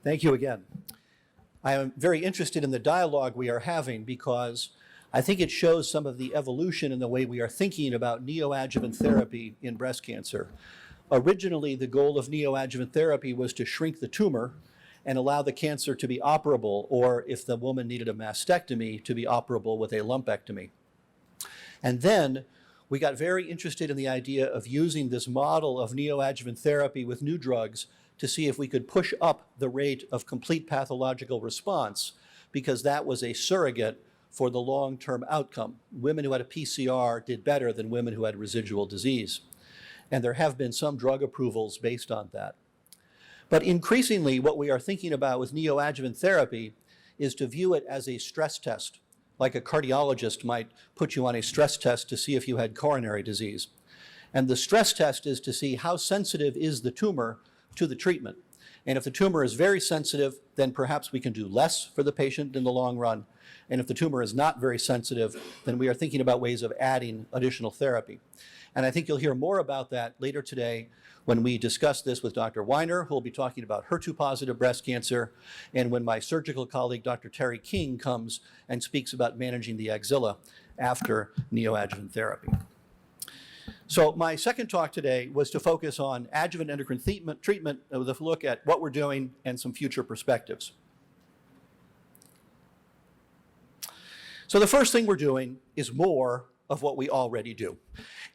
Thank you again. I am very interested in the dialogue we are having because I think it shows some of the evolution in the way we are thinking about neoadjuvant therapy in breast cancer. Originally, the goal of neoadjuvant therapy was to shrink the tumor and allow the cancer to be operable, or if the woman needed a mastectomy, to be operable with a lumpectomy. And then we got very interested in the idea of using this model of neoadjuvant therapy with new drugs to see if we could push up the rate of complete pathological response, because that was a surrogate for the long-term outcome. Women who had a PCR did better than women who had residual disease. And there have been some drug approvals based on that. But increasingly, what we are thinking about with neoadjuvant therapy is to view it as a stress test, like a cardiologist might put you on a stress test to see if you had coronary disease. And the stress test is to see how sensitive is the tumor to the treatment. And if the tumor is very sensitive, then perhaps we can do less for the patient in the long run. And if the tumor is not very sensitive, then we are thinking about ways of adding additional therapy. And I think you'll hear more about that later today when we discuss this with Dr. Weiner, who will be talking about HER2-positive breast cancer, and when my surgical colleague, Dr. Terry King, comes and speaks about managing the axilla after neoadjuvant therapy. So my second talk today was to focus on adjuvant endocrine treatment with a look at what we're doing and some future perspectives. So the first thing we're doing is more of what we already do.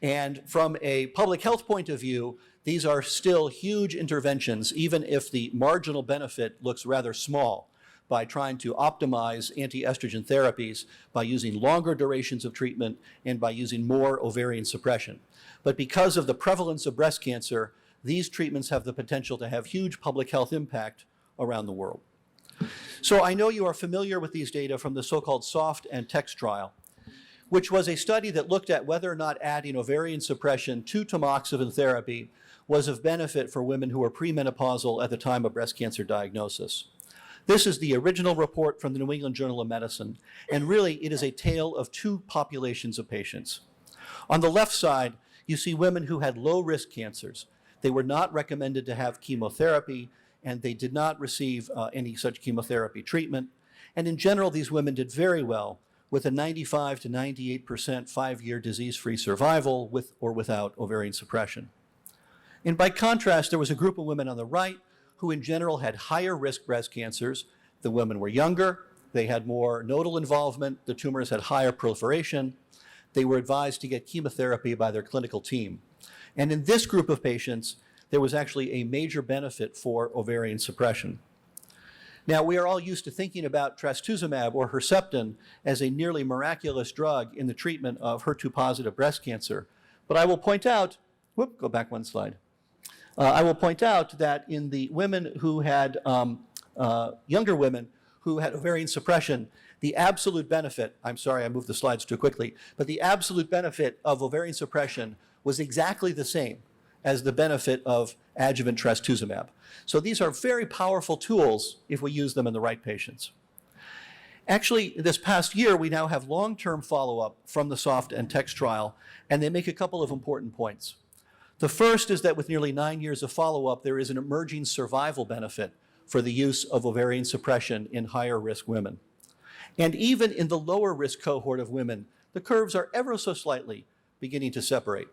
And from a public health point of view, these are still huge interventions, even if the marginal benefit looks rather small, by trying to optimize anti-estrogen therapies by using longer durations of treatment and by using more ovarian suppression. But because of the prevalence of breast cancer, these treatments have the potential to have huge public health impact around the world. So I know you are familiar with these data from the so-called SOFT and TEX trial, which was a study that looked at whether or not adding ovarian suppression to tamoxifen therapy was of benefit for women who were premenopausal at the time of breast cancer diagnosis. This is the original report from the New England Journal of Medicine, and really it is a tale of two populations of patients. On the left side, you see women who had low-risk cancers. They were not recommended to have chemotherapy, and they did not receive any such chemotherapy treatment. And in general, these women did very well, with a 95 to 98% 5-year disease-free survival with or without ovarian suppression. And by contrast, there was a group of women on the right who in general had higher risk breast cancers. The women were younger, they had more nodal involvement, the tumors had higher proliferation. They were advised to get chemotherapy by their clinical team. And in this group of patients, there was actually a major benefit for ovarian suppression. Now, we are all used to thinking about trastuzumab or Herceptin as a nearly miraculous drug in the treatment of HER2-positive breast cancer. But I will point out, go back one slide. I will point out that in the women who had, younger women who had ovarian suppression, the absolute benefit, I'm sorry I moved the slides too quickly, but the absolute benefit of ovarian suppression was exactly the same as the benefit of adjuvant trastuzumab. So these are very powerful tools if we use them in the right patients. Actually, this past year, we now have long-term follow-up from the SOFT and TEX trial, and they make a couple of important points. The first is that with nearly 9 years of follow-up, there is an emerging survival benefit for the use of ovarian suppression in higher risk women. And even in the lower risk cohort of women, the curves are ever so slightly beginning to separate.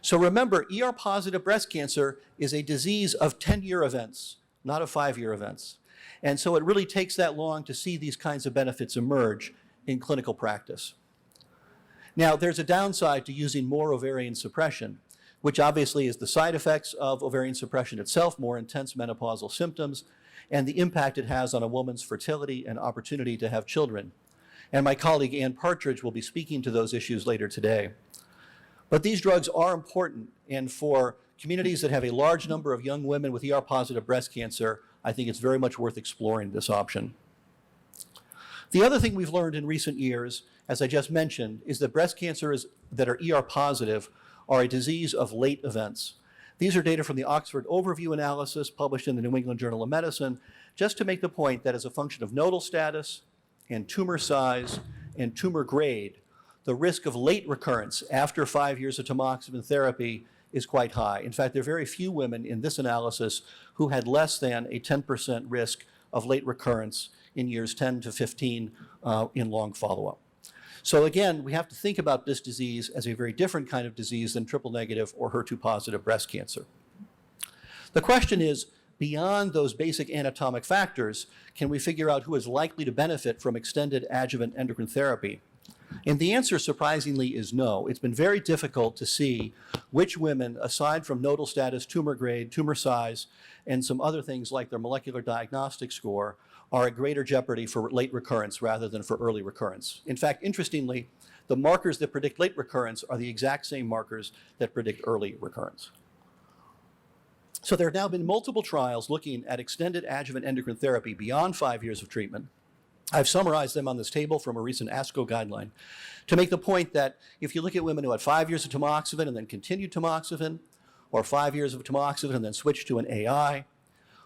So remember, ER-positive breast cancer is a disease of 10-year events, not of 5-year events. And so it really takes that long to see these kinds of benefits emerge in clinical practice. Now, there's a downside to using more ovarian suppression, which obviously is the side effects of ovarian suppression itself, more intense menopausal symptoms, and the impact it has on a woman's fertility and opportunity to have children. And my colleague Ann Partridge will be speaking to those issues later today. But these drugs are important, and for communities that have a large number of young women with ER-positive breast cancer, I think it's very much worth exploring this option. The other thing we've learned in recent years, as I just mentioned, is that breast cancers that are ER-positive are a disease of late events. These are data from the Oxford Overview Analysis published in the New England Journal of Medicine, just to make the point that as a function of nodal status and tumor size and tumor grade, the risk of late recurrence after 5 years of tamoxifen therapy is quite high. In fact, there are very few women in this analysis who had less than a 10% risk of late recurrence in years 10 to 15 in long follow-up. So again, we have to think about this disease as a very different kind of disease than triple negative or HER2 positive breast cancer. The question is, beyond those basic anatomic factors, can we figure out who is likely to benefit from extended adjuvant endocrine therapy? And the answer, surprisingly, is no. It's been very difficult to see which women, aside from nodal status, tumor grade, tumor size, and some other things like their molecular diagnostic score, are at greater jeopardy for late recurrence rather than for early recurrence. In fact, interestingly, the markers that predict late recurrence are the exact same markers that predict early recurrence. So there have now been multiple trials looking at extended adjuvant endocrine therapy beyond 5 years of treatment. I've summarized them on this table from a recent ASCO guideline to make the point that if you look at women who had 5 years of tamoxifen and then continued tamoxifen, or 5 years of tamoxifen and then switched to an AI,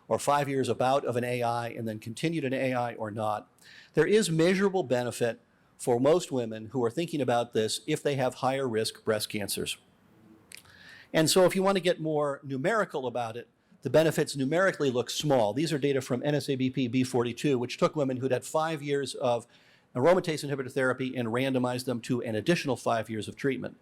or 5 years about of an AI and then continued an AI or not, there is measurable benefit for most women who are thinking about this if they have higher risk breast cancers. And so if you want to get more numerical about it, the benefits numerically look small. These are data from NSABP B42, which took women who'd had 5 years of aromatase inhibitor therapy and randomized them to an additional 5 years of treatment.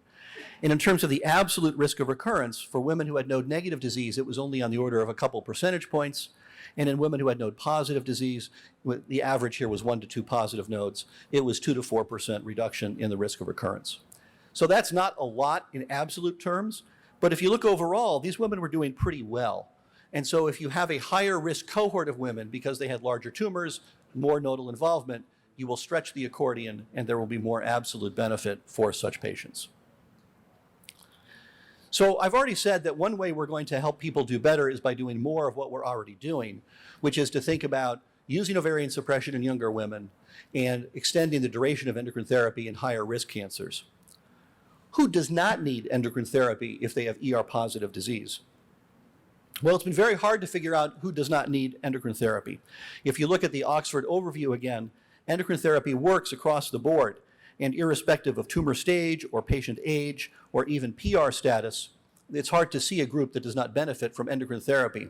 And in terms of the absolute risk of recurrence, for women who had node negative disease, it was only on the order of a couple percentage points. And in women who had node positive disease, the average here was 1 to 2 positive nodes. It was 2 to 4% reduction in the risk of recurrence. So that's not a lot in absolute terms, but if you look overall, these women were doing pretty well. And so if you have a higher risk cohort of women because they had larger tumors, more nodal involvement, you will stretch the accordion and there will be more absolute benefit for such patients. So I've already said that one way we're going to help people do better is by doing more of what we're already doing, which is to think about using ovarian suppression in younger women and extending the duration of endocrine therapy in higher risk cancers. Who does not need endocrine therapy if they have ER-positive disease? Well, it's been very hard to figure out who does not need endocrine therapy. If you look at the Oxford overview again, endocrine therapy works across the board, and irrespective of tumor stage or patient age or even PR status, it's hard to see a group that does not benefit from endocrine therapy.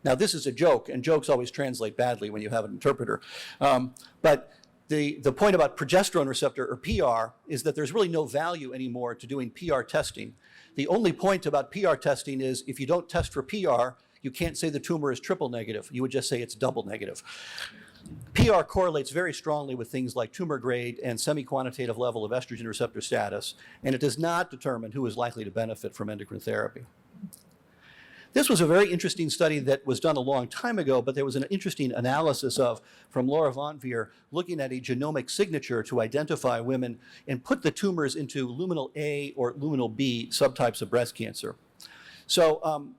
Now, this is a joke, and jokes always translate badly when you have an interpreter. But the point about progesterone receptor, or PR, is that there's really no value anymore to doing PR testing. The only point about PR testing is if you don't test for PR, you can't say the tumor is triple negative. You would just say it's double negative. PR correlates very strongly with things like tumor grade and semi-quantitative level of estrogen receptor status, and it does not determine who is likely to benefit from endocrine therapy. This was a very interesting study that was done a long time ago, but there was an interesting analysis from Laura Von Veer, looking at a genomic signature to identify women and put the tumors into luminal A or luminal B subtypes of breast cancer. So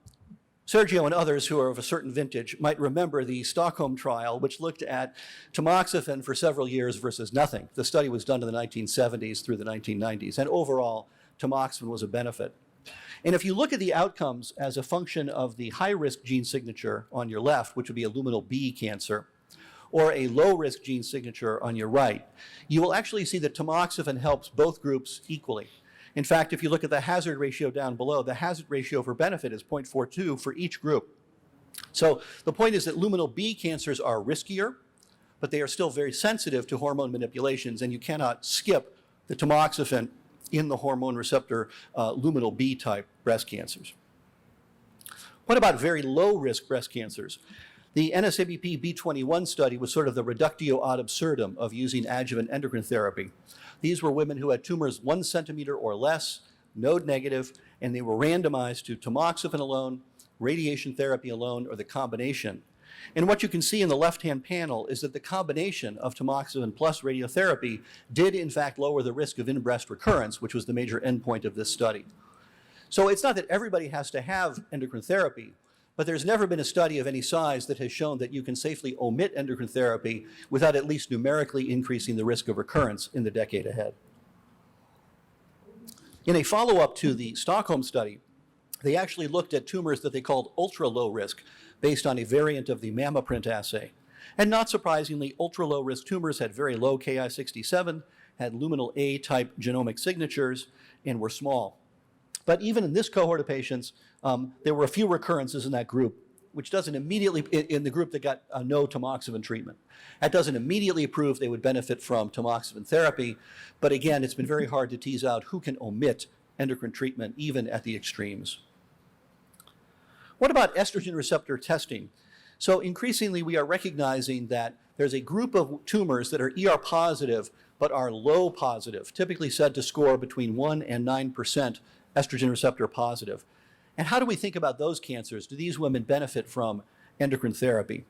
Sergio and others who are of a certain vintage might remember the Stockholm trial, which looked at tamoxifen for several years versus nothing. The study was done in the 1970s through the 1990s, and overall, tamoxifen was a benefit. And if you look at the outcomes as a function of the high-risk gene signature on your left, which would be a luminal B cancer, or a low-risk gene signature on your right, you will actually see that tamoxifen helps both groups equally. In fact, if you look at the hazard ratio down below, the hazard ratio for benefit is 0.42 for each group. So the point is that luminal B cancers are riskier, but they are still very sensitive to hormone manipulations, and you cannot skip the tamoxifen in the hormone receptor luminal B type breast cancers. What about very low risk breast cancers? The NSABP B21 study was sort of the reductio ad absurdum of using adjuvant endocrine therapy. These were women who had tumors 1 centimeter or less, node negative, and they were randomized to tamoxifen alone, radiation therapy alone, or the combination. And what you can see in the left-hand panel is that the combination of tamoxifen plus radiotherapy did in fact lower the risk of in-breast recurrence, which was the major endpoint of this study. So it's not that everybody has to have endocrine therapy, but there's never been a study of any size that has shown that you can safely omit endocrine therapy without at least numerically increasing the risk of recurrence in the decade ahead. In a follow-up to the Stockholm study, they actually looked at tumors that they called ultra-low risk, based on a variant of the MammaPrint assay. And not surprisingly, ultra-low risk tumors had very low Ki67, had luminal A-type genomic signatures, and were small. But even in this cohort of patients, there were a few recurrences in that group, which doesn't immediately, in the group that got no tamoxifen treatment. That doesn't immediately prove they would benefit from tamoxifen therapy, but again, it's been very hard to tease out who can omit endocrine treatment, even at the extremes. What about estrogen receptor testing? So increasingly, we are recognizing that there's a group of tumors that are ER positive, but are low positive, typically said to score between 1 and 9% estrogen receptor positive. And how do we think about those cancers? Do these women benefit from endocrine therapy?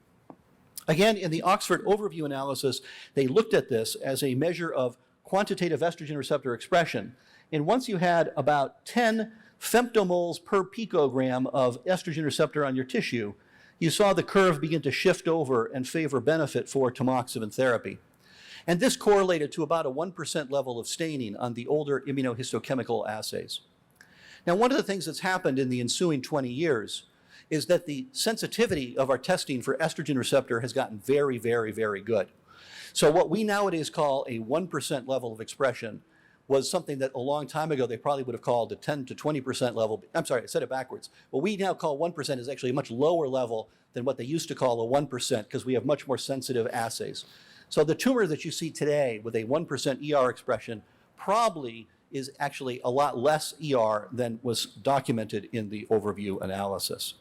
Again, in the Oxford overview analysis, they looked at this as a measure of quantitative estrogen receptor expression. And once you had about 10 femtomoles per picogram of estrogen receptor on your tissue, you saw the curve begin to shift over and favor benefit for tamoxifen therapy. And this correlated to about a 1% level of staining on the older immunohistochemical assays. Now, one of the things that's happened in the ensuing 20 years is that the sensitivity of our testing for estrogen receptor has gotten very, very, very good. So what we nowadays call a 1% level of expression was something that a long time ago they probably would have called a 10 to 20% level. I'm sorry, I said it backwards. What we now call 1% is actually a much lower level than what they used to call a 1% because we have much more sensitive assays. So the tumor that you see today with a 1% ER expression probably is actually a lot less ER than was documented in the overview analysis.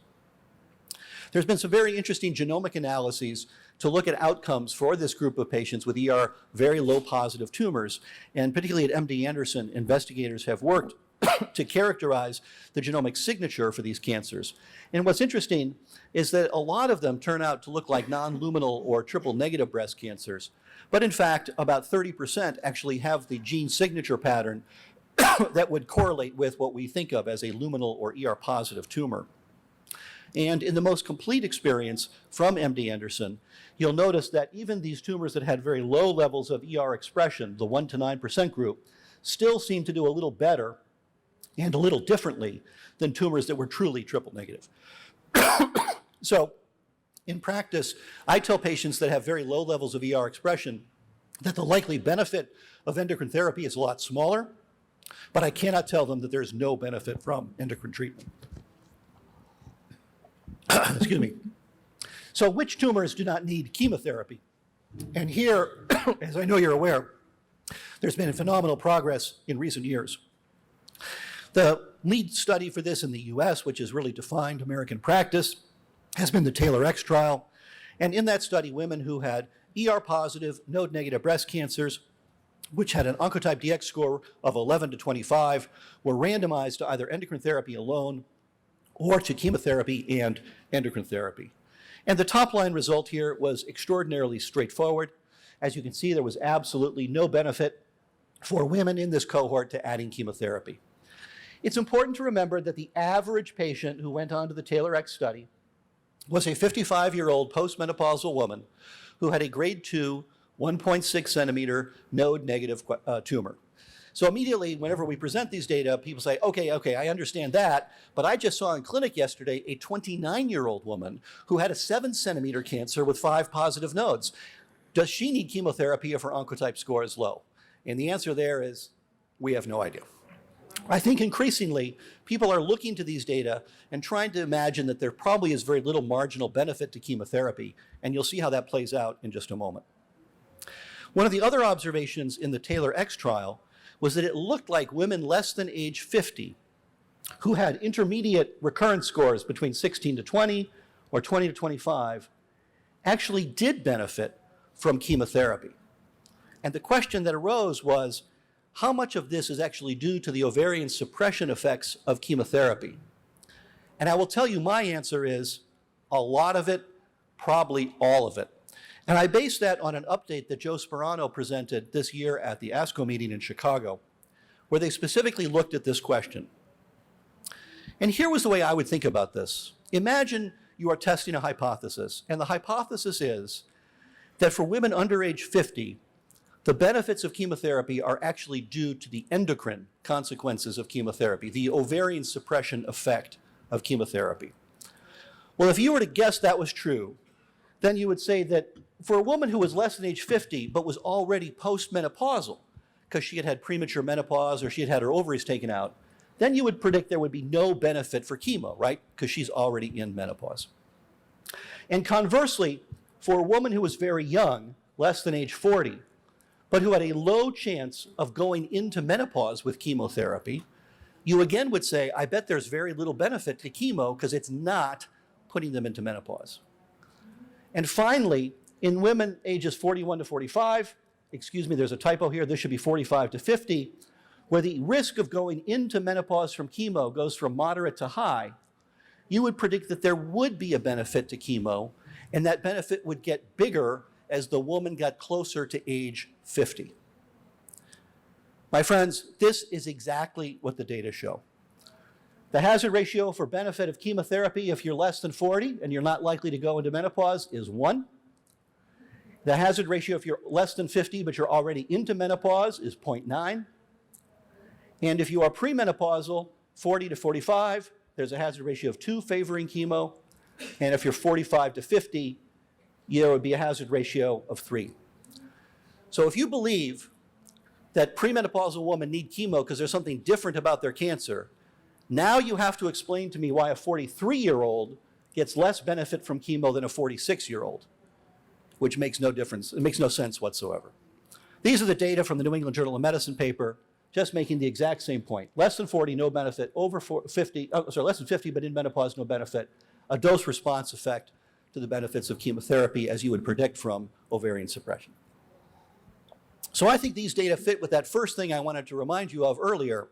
There's been some very interesting genomic analyses to look at outcomes for this group of patients with ER very low positive tumors. And particularly at MD Anderson, investigators have worked to characterize the genomic signature for these cancers. And what's interesting is that a lot of them turn out to look like non-luminal or triple negative breast cancers. But in fact, about 30% actually have the gene signature pattern that would correlate with what we think of as a luminal or ER positive tumor. And in the most complete experience from MD Anderson, you'll notice that even these tumors that had very low levels of ER expression, the 1 to 9% group, still seem to do a little better and a little differently than tumors that were truly triple negative. So in practice, I tell patients that have very low levels of ER expression that the likely benefit of endocrine therapy is a lot smaller, but I cannot tell them that there's no benefit from endocrine treatment. Excuse me. So which tumors do not need chemotherapy? And here, as I know you're aware, there's been phenomenal progress in recent years. The lead study for this in the US, which has really defined American practice, has been the TAILOR-X trial. And in that study, women who had ER positive, node negative breast cancers, which had an Oncotype DX score of 11 to 25, were randomized to either endocrine therapy alone or to chemotherapy and endocrine therapy. And the top line result here was extraordinarily straightforward. As you can see, there was absolutely no benefit for women in this cohort to adding chemotherapy. It's important to remember that the average patient who went on to the TAILOR-X study was a 55-year-old postmenopausal woman who had a grade 2, 1.6 centimeter node negative tumor. So immediately, whenever we present these data, people say, okay, I understand that, but I just saw in clinic yesterday a 29-year-old woman who had a 7-centimeter cancer with 5 positive nodes. Does she need chemotherapy if her Oncotype score is low? And the answer there is, we have no idea. I think increasingly, people are looking to these data and trying to imagine that there probably is very little marginal benefit to chemotherapy, and you'll see how that plays out in just a moment. One of the other observations in the TAILOR-X trial was that it looked like women less than age 50 who had intermediate recurrence scores between 16 to 20 or 20 to 25 actually did benefit from chemotherapy. And the question that arose was, how much of this is actually due to the ovarian suppression effects of chemotherapy? And I will tell you my answer is a lot of it, probably all of it. And I base that on an update that Joe Sperano presented this year at the ASCO meeting in Chicago, where they specifically looked at this question. And here was the way I would think about this. Imagine you are testing a hypothesis, and the hypothesis is that for women under age 50, the benefits of chemotherapy are actually due to the endocrine consequences of chemotherapy, the ovarian suppression effect of chemotherapy. Well, if you were to guess that was true, then you would say that for a woman who was less than age 50 but was already postmenopausal, because she had had premature menopause or she had had her ovaries taken out, then you would predict there would be no benefit for chemo, right? Because she's already in menopause. And conversely, for a woman who was very young, less than age 40, but who had a low chance of going into menopause with chemotherapy, you again would say, I bet there's very little benefit to chemo because it's not putting them into menopause. And finally, in women ages 41 to 45, excuse me, there's a typo here, this should be 45 to 50, where the risk of going into menopause from chemo goes from moderate to high, you would predict that there would be a benefit to chemo, and that benefit would get bigger as the woman got closer to age 50. My friends, this is exactly what the data show. The hazard ratio for benefit of chemotherapy if you're less than 40 and you're not likely to go into menopause is 1. The hazard ratio if you're less than 50 but you're already into menopause is 0.9. And if you are premenopausal, 40 to 45, there's a hazard ratio of 2 favoring chemo. And if you're 45 to 50, there would be a hazard ratio of 3. So if you believe that premenopausal women need chemo because there's something different about their cancer, now you have to explain to me why a 43-year-old gets less benefit from chemo than a 46-year-old, which makes no difference. It makes no sense whatsoever. These are the data from the New England Journal of Medicine paper, just making the exact same point. Less than 40, no benefit. Over 50, less than 50, but in menopause, no benefit. A dose-response effect to the benefits of chemotherapy, as you would predict from ovarian suppression. So I think these data fit with that first thing I wanted to remind you of earlier,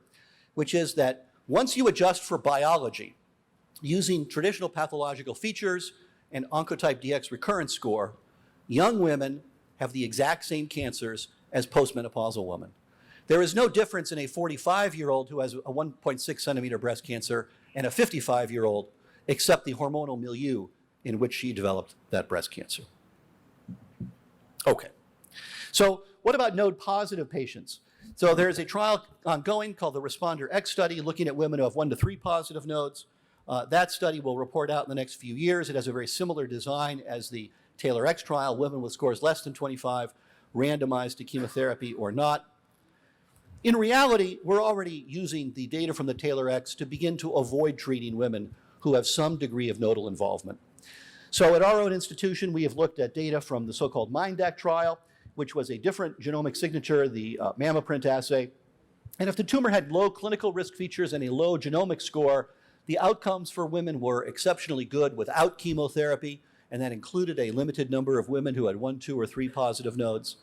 which is that once you adjust for biology using traditional pathological features and Oncotype DX recurrence score, young women have the exact same cancers as postmenopausal women. There is no difference in a 45-year-old who has a 1.6 centimeter breast cancer and a 55-year-old, except the hormonal milieu in which she developed that breast cancer. Okay, so what about node-positive patients? So there's a trial ongoing called the Responder X study looking at women who have 1 to 3 positive nodes. That study will report out in the next few years. It has a very similar design as the Taylor X trial, women with scores less than 25, randomized to chemotherapy or not. In reality, we're already using the data from the Taylor X to begin to avoid treating women who have some degree of nodal involvement. So at our own institution, we have looked at data from the so-called MINDAC trial, which was a different genomic signature, the mammoprint assay. And if the tumor had low clinical risk features and a low genomic score, the outcomes for women were exceptionally good without chemotherapy, and that included a limited number of women who had 1, 2, or 3 positive nodes.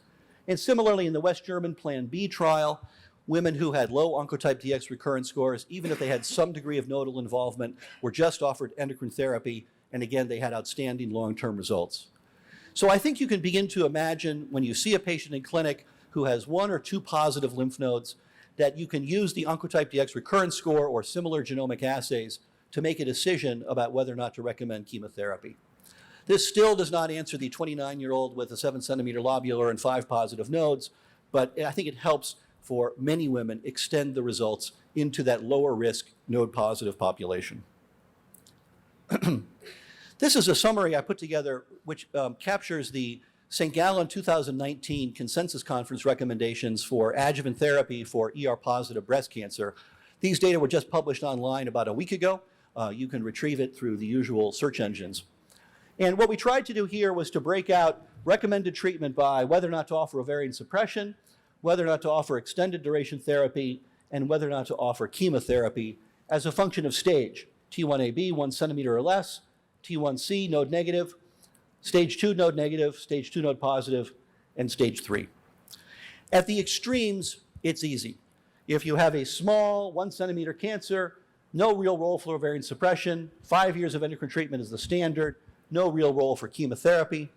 And similarly, in the West German Plan B trial, women who had low Oncotype DX recurrence scores, even if they had some degree of nodal involvement, were just offered endocrine therapy, and again, they had outstanding long-term results. So I think you can begin to imagine when you see a patient in clinic who has 1 or 2 positive lymph nodes, that you can use the Oncotype DX recurrence score or similar genomic assays to make a decision about whether or not to recommend chemotherapy. This still does not answer the 29-year-old with a 7 centimeter lobular and 5 positive nodes, but I think it helps for many women extend the results into that lower risk node positive population. This is a summary I put together which captures the St. Gallen 2019 Consensus Conference recommendations for adjuvant therapy for ER-positive breast cancer. These data were just published online about a week ago. You can retrieve it through the usual search engines. And what we tried to do here was to break out recommended treatment by whether or not to offer ovarian suppression, whether or not to offer extended duration therapy, and whether or not to offer chemotherapy as a function of stage. T1AB, 1 centimeter or less, T1C, node negative, stage 2 node negative, stage 2 node positive, and stage 3. At the extremes, it's easy. If you have a small 1 centimeter cancer, no real role for ovarian suppression, 5 years of endocrine treatment is the standard, no real role for chemotherapy.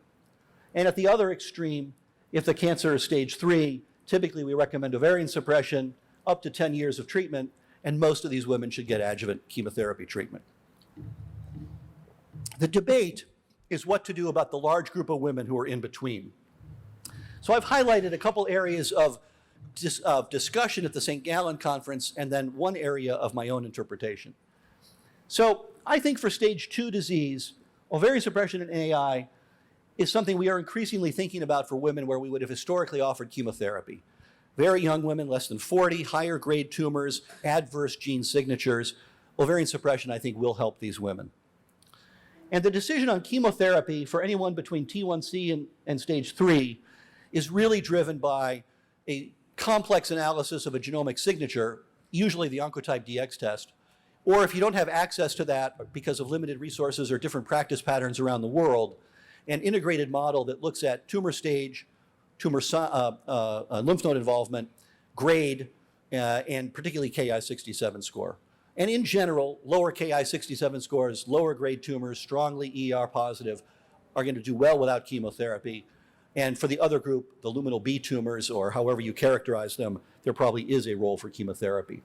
And at the other extreme, if the cancer is stage 3, typically we recommend ovarian suppression, up to 10 years of treatment, and most of these women should get adjuvant chemotherapy treatment. The debate is what to do about the large group of women who are in between. So I've highlighted a couple areas of discussion at the St. Gallen conference and then one area of my own interpretation. So I think for stage 2 disease, ovarian suppression and AI is something we are increasingly thinking about for women where we would have historically offered chemotherapy. Very young women, less than 40, higher grade tumors, adverse gene signatures. Ovarian suppression, I think, will help these women. And the decision on chemotherapy for anyone between T1C and stage 3 is really driven by a complex analysis of a genomic signature, usually the Oncotype DX test, or if you don't have access to that because of limited resources or different practice patterns around the world, an integrated model that looks at tumor stage, tumor lymph node involvement, grade, and particularly Ki-67 score. And in general, lower Ki-67 scores, lower grade tumors, strongly ER positive, are going to do well without chemotherapy. And for the other group, the luminal B tumors, or however you characterize them, there probably is a role for chemotherapy.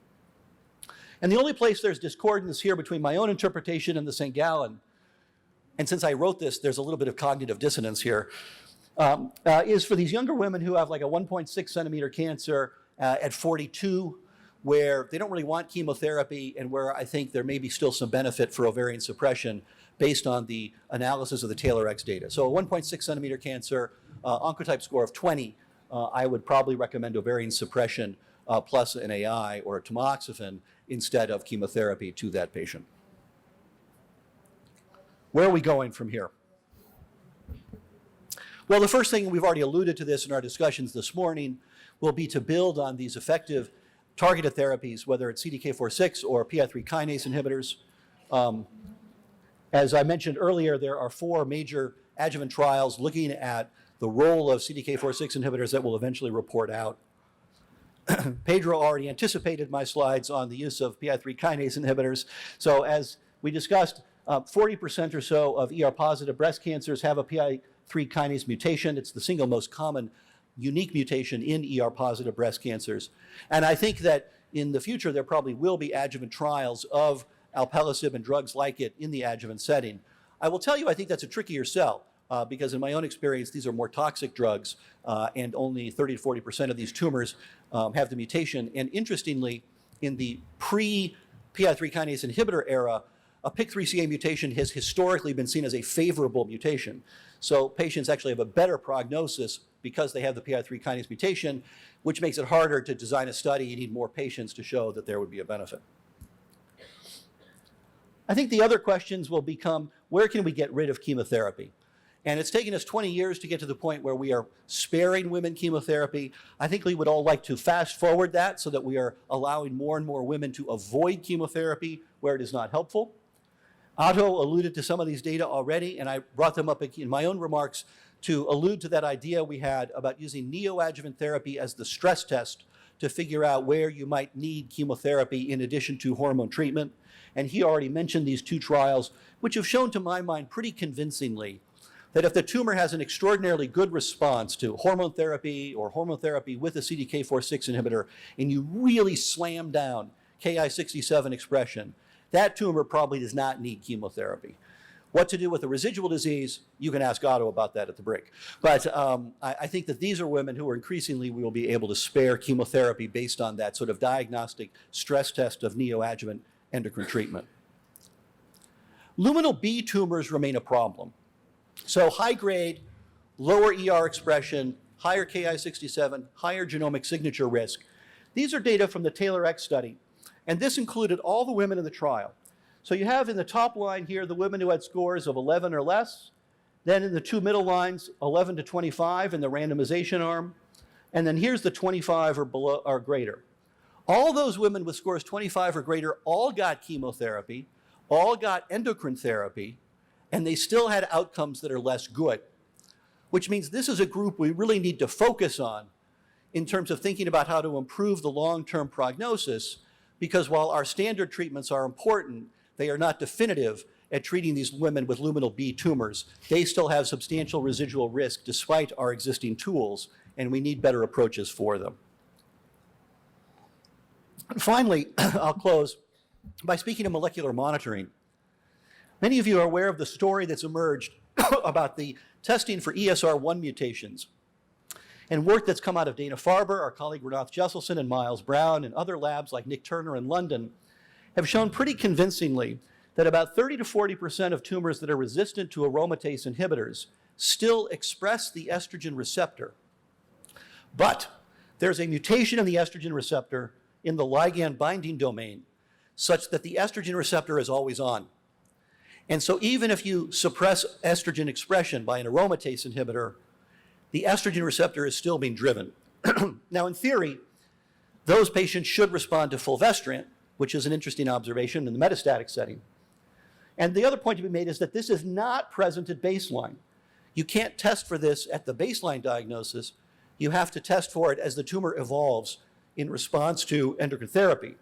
And the only place there's discordance here between my own interpretation and the St. Gallen, and since I wrote this, there's a little bit of cognitive dissonance here, is for these younger women who have like a 1.6 centimeter cancer at 42, where they don't really want chemotherapy and where I think there may be still some benefit for ovarian suppression based on the analysis of the TAILOR-X data. So a 1.6 centimeter cancer, Oncotype score of 20, I would probably recommend ovarian suppression plus an AI or a tamoxifen instead of chemotherapy to that patient. Where are we going from here? Well, the first thing, we've already alluded to this in our discussions this morning, will be to build on these effective targeted therapies, whether it's CDK4/6 or PI3 kinase inhibitors. As I mentioned earlier, there are 4 major adjuvant trials looking at the role of CDK4/6 inhibitors that will eventually report out. Pedro already anticipated my slides on the use of PI3 kinase inhibitors. So as we discussed, 40% or so of ER-positive breast cancers have a PI3 kinase mutation. It's the single most common unique mutation in ER-positive breast cancers. And I think that in the future, there probably will be adjuvant trials of alpelisib and drugs like it in the adjuvant setting. I will tell you, I think that's a trickier sell because in my own experience, these are more toxic drugs and only 30 to 40% of these tumors have the mutation. And interestingly, in the pre-PI3 kinase inhibitor era, a PIK3CA mutation has historically been seen as a favorable mutation. So patients actually have a better prognosis because they have the PI3 kinase mutation, which makes it harder to design a study. You need more patients to show that there would be a benefit. I think the other questions will become, where can we get rid of chemotherapy? And it's taken us 20 years to get to the point where we are sparing women chemotherapy. I think we would all like to fast forward that so that we are allowing more and more women to avoid chemotherapy where it is not helpful. Otto alluded to some of these data already, and I brought them up in my own remarks to allude to that idea we had about using neoadjuvant therapy as the stress test to figure out where you might need chemotherapy in addition to hormone treatment. And he already mentioned these 2 trials, which have shown to my mind pretty convincingly that if the tumor has an extraordinarily good response to hormone therapy or hormone therapy with a CDK4/6 inhibitor, and you really slam down Ki-67 expression, that tumor probably does not need chemotherapy. What to do with the residual disease, you can ask Otto about that at the break. But I think that these are women who are increasingly we will be able to spare chemotherapy based on that sort of diagnostic stress test of neoadjuvant endocrine treatment. Luminal B tumors remain a problem. So high grade, lower ER expression, higher Ki-67, higher genomic signature risk. These are data from the TAILOR-X study. And this included all the women in the trial. So you have in the top line here the women who had scores of 11 or less. Then in the 2 middle lines, 11 to 25 in the randomization arm. And then here's the 25 or below or greater. All those women with scores 25 or greater all got chemotherapy, all got endocrine therapy, and they still had outcomes that are less good, which means this is a group we really need to focus on in terms of thinking about how to improve the long-term prognosis, because while our standard treatments are important, they are not definitive at treating these women with luminal B tumors. They still have substantial residual risk despite our existing tools, and we need better approaches for them. And finally, I'll close by speaking of molecular monitoring. Many of you are aware of the story that's emerged about the testing for ESR1 mutations and work that's come out of Dana-Farber, our colleague Renath Jesselson and Miles Brown, and other labs like Nick Turner in London have shown pretty convincingly that about 30 to 40% of tumors that are resistant to aromatase inhibitors still express the estrogen receptor. But there's a mutation in the estrogen receptor in the ligand binding domain such that the estrogen receptor is always on. And so even if you suppress estrogen expression by an aromatase inhibitor, the estrogen receptor is still being driven. Now, in theory, those patients should respond to fulvestrant, which is an interesting observation in the metastatic setting. And the other point to be made is that this is not present at baseline. You can't test for this at the baseline diagnosis. You have to test for it as the tumor evolves in response to endocrine therapy.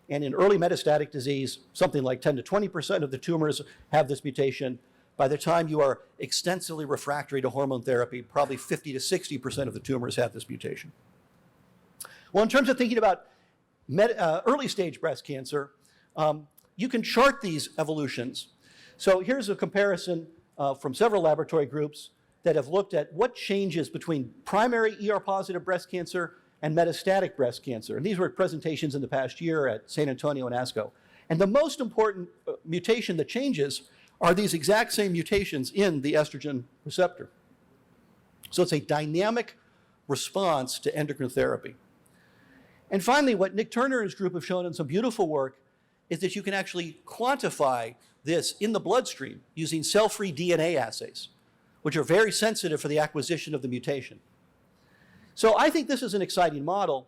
And in early metastatic disease, something like 10 to 20% of the tumors have this mutation. By the time you are extensively refractory to hormone therapy, probably 50 to 60% of the tumors have this mutation. Well, in terms of thinking about early stage breast cancer, you can chart these evolutions. So here's a comparison from several laboratory groups that have looked at what changes between primary ER-positive breast cancer and metastatic breast cancer. And these were presentations in the past year at San Antonio and ASCO. And the most important mutation that changes are these exact same mutations in the estrogen receptor. So it's a dynamic response to endocrine therapy. And finally, what Nick Turner and his group have shown in some beautiful work is that you can actually quantify this in the bloodstream using cell-free DNA assays, which are very sensitive for the acquisition of the mutation. So I think this is an exciting model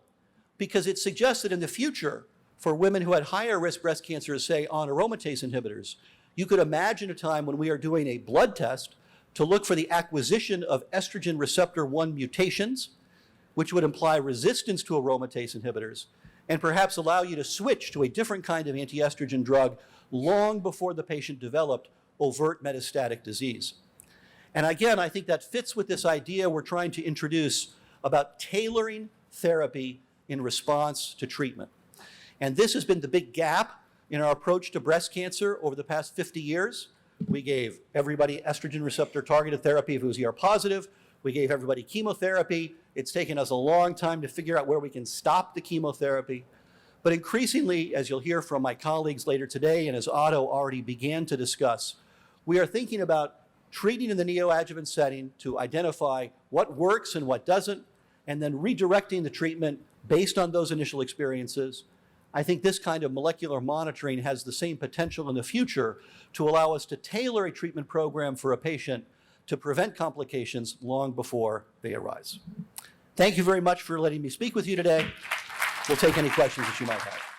because it suggests that in the future, for women who had higher risk breast cancer, say on aromatase inhibitors, you could imagine a time when we are doing a blood test to look for the acquisition of estrogen receptor 1 mutations, which would imply resistance to aromatase inhibitors, and perhaps allow you to switch to a different kind of anti-estrogen drug long before the patient developed overt metastatic disease. And again, I think that fits with this idea we're trying to introduce about tailoring therapy in response to treatment. And this has been the big gap in our approach to breast cancer over the past 50 years. We gave everybody estrogen receptor targeted therapy if it was ER positive. We gave everybody chemotherapy. It's taken us a long time to figure out where we can stop the chemotherapy. But increasingly, as you'll hear from my colleagues later today, and as Otto already began to discuss, we are thinking about treating in the neoadjuvant setting to identify what works and what doesn't, and then redirecting the treatment based on those initial experiences. I think this kind of molecular monitoring has the same potential in the future to allow us to tailor a treatment program for a patient to prevent complications long before they arise. Thank you very much for letting me speak with you today. We'll take any questions that you might have.